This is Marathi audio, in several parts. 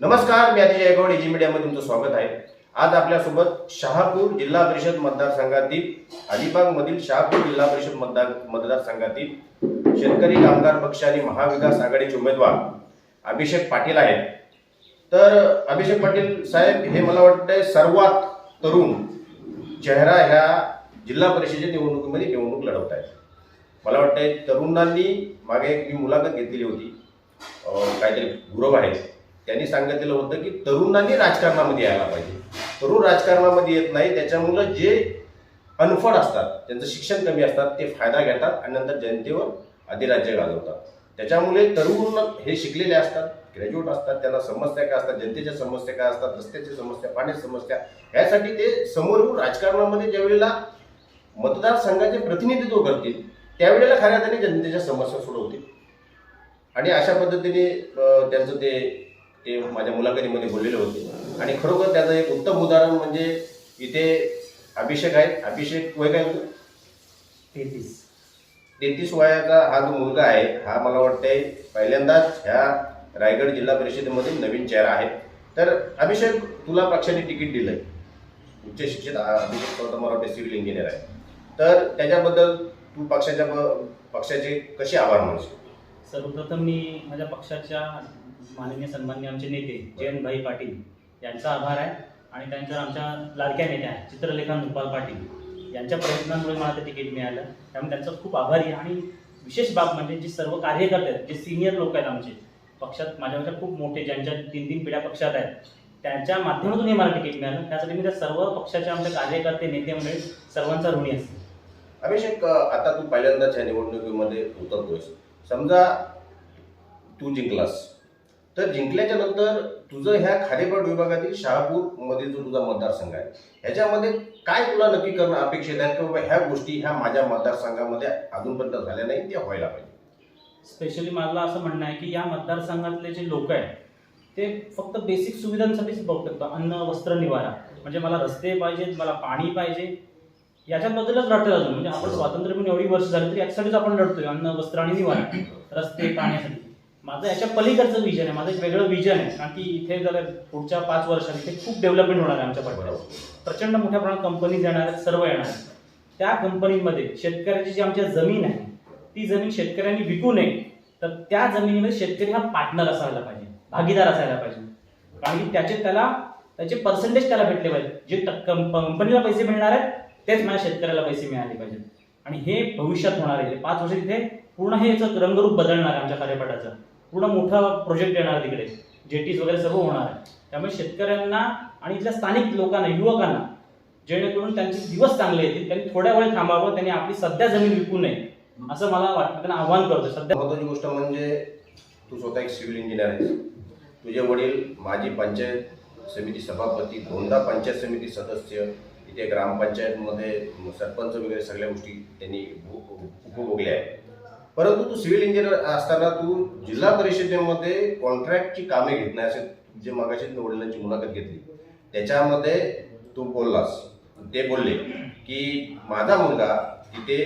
नमस्कार, मी अतिशय गायकवाड एजी मीडियामध्ये तुमचं स्वागत आहे। आज आपल्यासोबत शहापूर जिल्हा परिषद मतदारसंघातील अलिबागमधील शहापूर जिल्हा परिषद मतदारसंघातील शेतकरी कामगार पक्ष आणि महाविकास आघाडीचे उमेदवार अभिषेक पाटील आहेत। तर अभिषेक पाटील साहेब हे मला वाटतंय सर्वात तरुण चेहरा ह्या जिल्हा परिषदेच्या निवडणुकीमध्ये निवडणूक लढवत आहेत। मला वाटतंय तरुणांनी मागे एक मी मुलाखत घेतलेली होती, काहीतरी गुरव आहेत, त्यांनी सांगितलेलं होतं की तरुणांनी राजकारणामध्ये यायला पाहिजे। तरुण राजकारणामध्ये येत नाही, त्याच्यामुळे जे अनफड असतात, त्यांचं शिक्षण कमी असतात, ते फायदा घेतात आणि नंतर जनतेवर अधिराज्य गाजवतात। त्याच्यामुळे तरुण हे शिकलेले असतात, ग्रॅज्युएट असतात, त्यांना समस्या काय असतात, जनतेच्या समस्या काय असतात, रस्त्याच्या समस्या, पाण्याच्या समस्या, यासाठी ते समोर येऊन राजकारणामध्ये ज्यावेळेला मतदारसंघाचे प्रतिनिधित्व करतील त्यावेळेला खऱ्या अर्थाने जनतेच्या समस्या सोडवतील। आणि अशा पद्धतीने त्यांचं ते माझ्या मुलाखतीमध्ये बोललेले होते। आणि खरोखर त्याचं एक उत्तम उदाहरण म्हणजे इथे अभिषेक आहेत। अभिषेक वय काय होतं? 33 वयाचा हा जो मुलगा आहे, हा मला वाटतंय पहिल्यांदाच ह्या रायगड जिल्हा परिषदेमध्ये नवीन चेहरा आहे। तर अभिषेक, तुला पक्षाने तिकीट दिलंय, उच्च शिक्षित अभिषेक स्वतः मला वाटतं सिव्हिल इंजिनियर आहे, तर त्याच्याबद्दल तू पक्षाचे कसे आभार मानशील? सर्वप्रथम मी माझ्या पक्षाच्या माननीय सन्माननीय आमचे नेते जयंतभाई पाटील यांचा आभार आहे आणि त्यांच्या आमच्या लाडक्या नेत्या चित्रलेखा नुपाल पाटील यांच्या प्रयत्नांमुळे मला ते तिकीट मिळालं, त्यामुळे त्यांचा खूप आभारी आहे। आणि विशेष बाब म्हणजे जे सर्व कार्यकर्ते आहेत, जे सिनियर लोक आहेत आमचे पक्षात, माझ्यापेक्षा खूप मोठे, ज्यांच्या 3 पिढ्या पक्षात आहेत, त्यांच्या माध्यमातून हे मला तिकीट मिळालं, त्यासाठी मी त्या सर्व पक्षाच्या आमच्या कार्यकर्ते नेते मंडळी सर्वांचा ऋणी असतो। अभिषेक, आता तू पहिल्यांदाच या निवडणुकीमध्ये उतरतोयस, समजा तू जिंकलास, तर जिंकल्याच्या नंतर तुझं ह्या खारेपाट विभागातील शहापूर मधील जो तुझा मतदारसंघ आहे, ह्याच्यामध्ये काय तुला नक्की करणं अपेक्षित आहे की बाबा ह्या गोष्टी ह्या माझ्या मतदारसंघामध्ये अजूनपर्यंत झाल्या नाही, त्या व्हायला पाहिजे? स्पेशली मला असं म्हणणं आहे की या मतदारसंघातले जे लोक आहेत ते फक्त बेसिक सुविधांसाठीच बघतात, अन्न वस्त्र निवारा, म्हणजे मला रस्ते पाहिजेत, मला पाणी पाहिजे, याच्याबद्दलच लढतात अजून। म्हणजे आपण स्वातंत्र्य पण एवढी वर्ष झाली तरी याच्यासाठीच आपण लढतोय, अन्न वस्त्र आणि निवारा, रस्ते, पाण्यासाठी। माझं याच्या पलीकडचं विजन आहे, माझं एक वेगळं विजन आहे, कारण की इथे जर पुढच्या 5 वर्षात इथे खूप डेव्हलपमेंट होणार आहे आमच्या पट्ट्यावर, प्रचंड मोठ्या प्रमाणात कंपनीज येणार आहेत, सर्व येणार आहेत। त्या कंपनीमध्ये शेतकऱ्याची जी आमच्या जमीन आहे ती जमीन शेतकऱ्यांनी विकू नये, तर त्या जमिनीमध्ये शेतकरी हा पार्टनर असायला पाहिजे, भागीदार असायला पाहिजे, कारण की त्याचे पर्सेंटेज त्याला भेटले पाहिजे, जे कंपनीला पैसे मिळणार आहेत तेच माझ्या शेतकऱ्याला पैसे मिळाले पाहिजेत। आणि हे भविष्यात होणार आहे, 5 वर्ष तिथे पूर्ण हे याचं रंगरूप बदलणार आहे आमच्या खारेपाटाचं, पूर्ण मोठा प्रोजेक्ट येणार आहे, तिकडे जेटीज वगैरे सर्व होणार आहे। त्यामुळे शेतकऱ्यांना आणि इथल्या स्थानिक लोकांना, युवकांना, जेणेकरून त्यांचे दिवस चांगले येतील, त्यांनी थोड्या वेळ थांबावं, त्यांनी आपली सध्या जमीन विकू नये असं मला वाटतं, त्यांना आव्हान करतो। सध्या महत्त्वाची गोष्ट म्हणजे तू स्वतः एक सिव्हिल इंजिनियर आहेस, तुझे वडील माजी पंचायत समिती सभापती, 2दा पंचायत समिती सदस्य, इथे ग्रामपंचायतमध्ये सरपंच वगैरे सगळ्या गोष्टी त्यांनी उपभोगल्या आहेत। परंतु तू सिव्हिल इंजिनियर असताना तू जिल्हा परिषदेमध्ये कॉन्ट्रॅक्टची कामे घेत नाही, असे जे मगाशी वडिलांची मुलाखत घेतली त्याच्यामध्ये तू ते बोलले की माझा मुलगा तिथे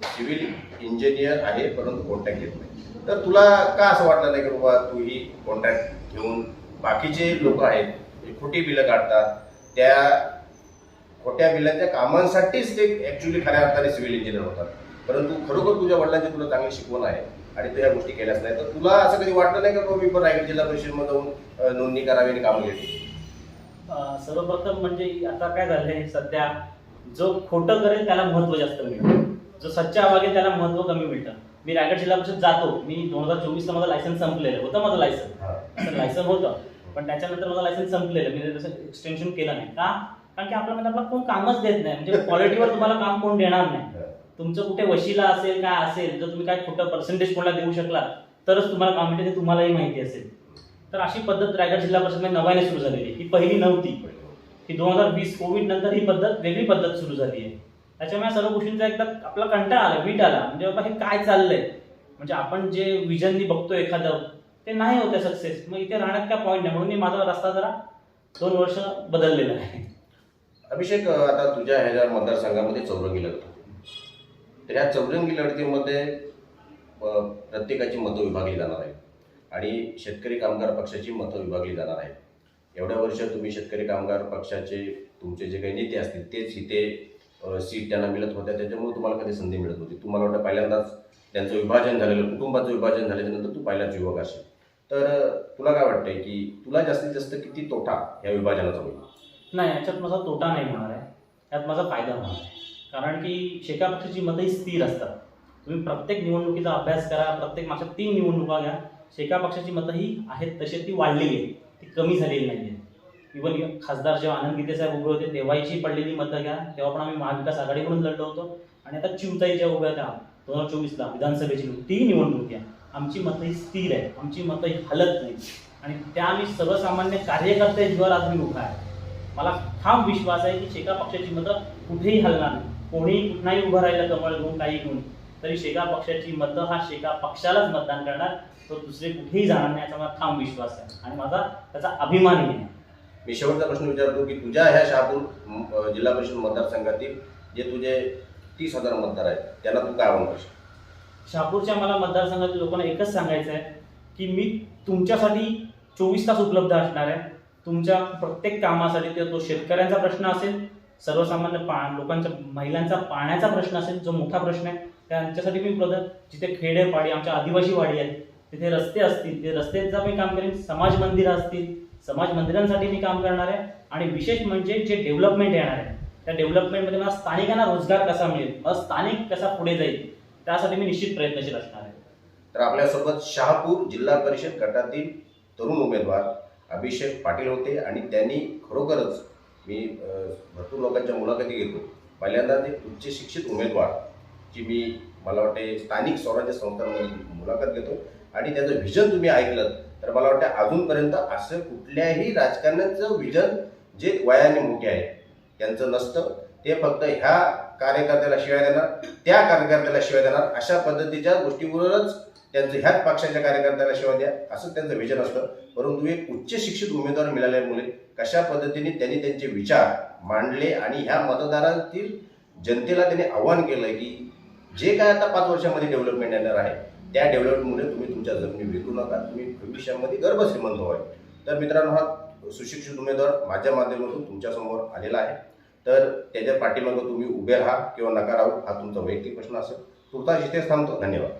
सिव्हिल इंजिनियर आहे परंतु कॉन्ट्रॅक्ट घेत नाही। तर तुला का असं वाटलं नाही की बाबा तू ही कॉन्ट्रॅक्ट घेऊन, बाकीचे लोक आहेत खोटी बिलं काढतात, त्या खोट्या बिलांच्या कामांसाठीच ते ॲक्च्युली खऱ्या अर्थाने सिव्हिल इंजिनियर होतात, परंतु खरोखर तुझ्या वडिलांची तुला चांगली शिकवण आहे आणि तू ह्या गोष्टी केल्याच नाही, तर तुला असं कधी वाटलं नाही का मी पण रायगड जिल्हा परिषदेमध्ये जाऊन नोंदणी करावी आणि कामं घ्यावी? सर्वप्रथम म्हणजे आता काय झालंय, सध्या जो खोटं करेल त्याला महत्त्व जास्त मिळतं, जो सच्चा वागेल त्याला महत्त्व कमी मिळतं। मी रायगड जिल्हा परिषद जातो, मी 2024ला माझं लायसन्स संपलेलं होतं, माझं लायसन होतं, पण त्याच्यानंतर माझं लायसन्स संपलेलं, मी तसं एक्सटेन्शन केलं नाही का, कारण की आपल्यामध्ये आपला कोण कामच देत नाही, म्हणजे क्वालिटीवर तुम्हाला काम कोण देणार नाही। तुमचं कुठे वशिला असेल, काय असेल, जर तुम्ही काय खोटं पर्सेंटेज कोणाला देऊ शकला तरच तुम्हाला काम मिळते, ते तुम्हालाही माहिती असेल। तर अशी पद्धत रायगड जिल्हा परिषदेमध्ये नव्याने सुरू झालेली, ही पहिली नव्हती, ही 2020 कोविड नंतर ही वेगळी पद्धत सुरू झाली आहे। त्याच्यामुळे सर्व गोष्टींचा एकदा आपला कंटाळा आला, वीट आला, म्हणजे बाबा हे काय चाललंय, म्हणजे आपण जे विजननी बघतो एखादं ते नाही होतं सक्सेस, मग इथे राहण्यात काय पॉईंट नाही, म्हणून मी माझा रस्ता जरा 2 वर्ष बदललेला आहे। अभिषेक, आता तुझ्या ह्या मतदारसंघामध्ये चौरंगी लढत होती, तर ह्या चौरंगी लढतीमध्ये प्रत्येकाची मतं विभागली जाणार आहे आणि शेतकरी कामगार पक्षाची मतं विभागली जाणार आहे। एवढ्या वर्ष तुम्ही शेतकरी कामगार पक्षाचे तुमचे जे काही नेते असतील तेच इथे सीट त्यांना मिळत होत्या, त्याच्यामुळे तुम्हाला कधी संधी मिळत होती. तुम्हाला वाटतं पहिल्यांदाच त्यांचं विभाजन झालेलं, कुटुंबाचं विभाजन झाल्याच्यानंतर तू पहिलाच युवक असेल. तर तुला काय वाटतंय की तुला जास्तीत जास्त किती तोटा या विभाजनाचा होईल? नाही, याच्यात माझा तोटा नाही होणार आहे, यात माझा फायदा होणार आहे. कारण की शेका पक्षाची मतं ही स्थिर असतात. तुम्ही प्रत्येक निवडणुकीचा अभ्यास करा, प्रत्येक मागच्या 3 निवडणुका घ्या, शेका पक्षाची मतं ही आहेत तशी ती वाढलेली आहे, ती कमी झालेली नाही आहे. इव्हन खासदार जेव्हा आनंद गीते साहेब उभे होते तेव्हाची पडलेली मतं घ्या, तेव्हा पण आम्ही महाविकास आघाडीकडून लढलो होतो. आणि आता चिवताई ज्या उभ्या होत्या 2024ला विधानसभेची ती निवडणूक घ्या, आमची मतं ही स्थिर आहे, आमची मतं ही हलत नाही. आणि त्या आम्ही सर्वसामान्य कार्यकर्त्यावर आज मी उभा आहे. मला ठाम विश्वास आहे की शेका पक्षाची मतं कुठेही हलणार नाही. कोणीही कुठलाही उभं राहिलं कमळ घेऊन काही घेऊन तरी शेका पक्षाची मतं हा शेका पक्षालाच मतदान करणार, तो दुसरे कुठेही जाणार नाही, याचा मला ठाम विश्वास आहे आणि माझा त्याचा अभिमानही आहे. मी शेवटचा प्रश्न विचारतो की तुझ्या ह्या शहापूर जिल्हा परिषद मतदारसंघातील जे तुझे 30,000 मतदार आहेत त्यांना तू काय आव्हान करशील? शहापूरच्या मला मतदारसंघातील लोकांना एकच सांगायचं आहे की मी तुमच्यासाठी 24 तास उपलब्ध असणार आहे. तुमच्या प्रत्येक कामासाठी, तो शेतकऱ्यांचा प्रश्न असेल, सर्वसामान्य लोकांच्या महिलांचा पाण्याचा प्रश्न असेल, जो मोठा प्रश्न आहे त्यांच्यासाठी मी उपलब्ध. जिथे खेडेपाडी आमच्या आदिवासी वाडी आहेत तिथे रस्ते असतील, ते रस्त्याचं मी काम करेन. समाज मंदिरं असतील, समाज मंदिरांसाठी मी काम करणार आहे. आणि विशेष म्हणजे जे डेव्हलपमेंट येणार आहे त्या डेव्हलपमेंटमध्ये मला स्थानिकांना रोजगार कसा मिळेल, मला स्थानिक कसा पुढे जाईल, त्यासाठी मी निश्चित प्रयत्नशील असणार आहे. तर आपल्यासोबत शहापूर जिल्हा परिषद गटातील तरुण उमेदवार अभिषेक पाटील होते आणि त्यांनी खरोखरच मी भरपूर लोकांच्या मुलाखती घेतो, पहिल्यांदा ते उच्च शिक्षित उमेदवार जी मला वाटते स्थानिक स्वराज्य संस्थांमध्ये मुलाखत घेतो आणि त्याचं व्हिजन तुम्ही ऐकलं तर मला वाटतं अजूनपर्यंत असं कुठल्याही राजकारण्याचं व्हिजन जे वयाने मोठे आहे त्यांचं नसतं. ते फक्त ह्या कार्यकर्त्याला शिवाय देणार, त्या कार्यकर्त्याला शिवाय देणार, अशा पद्धतीच्या गोष्टीवरच त्यांचं ह्याच पक्षाच्या कार्यकर्त्याला शिवाय द्या असं त्यांचं व्हिजन असतं. परंतु एक उच्च शिक्षित उमेदवार मिळाल्यामुळे कशा पद्धतीने त्यांनी त्यांचे विचार मांडले आणि ह्या मतदारांतील जनतेला त्यांनी आव्हान केलं की जे काय आता 5 वर्षामध्ये डेव्हलपमेंट येणार आहे त्या डेव्हलपमेंटमुळे तुम्ही तुमच्या जमिनी विकू नका, तुम्ही भविष्यामध्ये गर्भश्रीमंत व्हाल. तर मित्रांनो, हा सुशिक्षित उमेदवार माझ्या माध्यमातून तुमच्यासमोर आलेला आहे. तर त्याच्या पाठीमागे तुम्ही उभे राहा किंवा नका राहू हा तुमचा वैयक्तिक प्रश्न असेल. तुर्तास इथेच थांबतो. धन्यवाद.